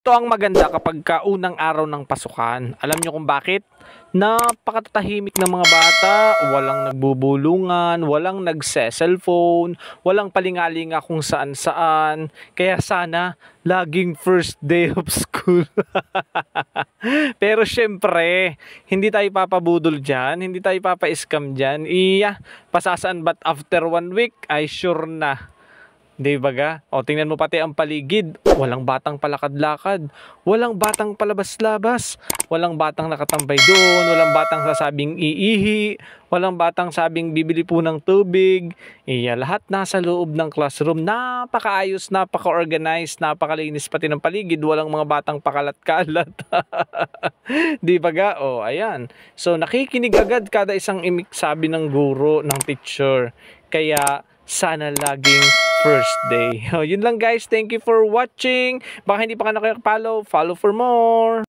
Ito ang maganda kapag unang araw ng pasukan. Alam niyo kung bakit? Napakatatahimik ng mga bata, walang nagbubulungan, walang nagse-cellphone, walang palingalinga kung saan-saan. Kaya sana laging first day of school. Pero syempre, hindi tayo papabudol dyan, hindi tayo papa-scam dyan. Pasasaan ba't after 1 week ay sure na. Di ba ga? O tingnan mo pati ang paligid. Walang batang palakad-lakad. Walang batang palabas-labas. Walang batang nakatambay doon. Walang batang sasabing iihi. Walang batang sabing bibili po ng tubig. Lahat nasa loob ng classroom. Napakaayos, napaka-organized, napakalinis pati ng paligid. Walang mga batang pakalat-kalat. Di ba ga? O, ayan. So, nakikinig agad kada isang imik sabi ng guro, ng teacher. Kaya, sana laging first day. Yun lang guys. Thank you for watching. Baka hindi pa ka nakapollow, follow for more.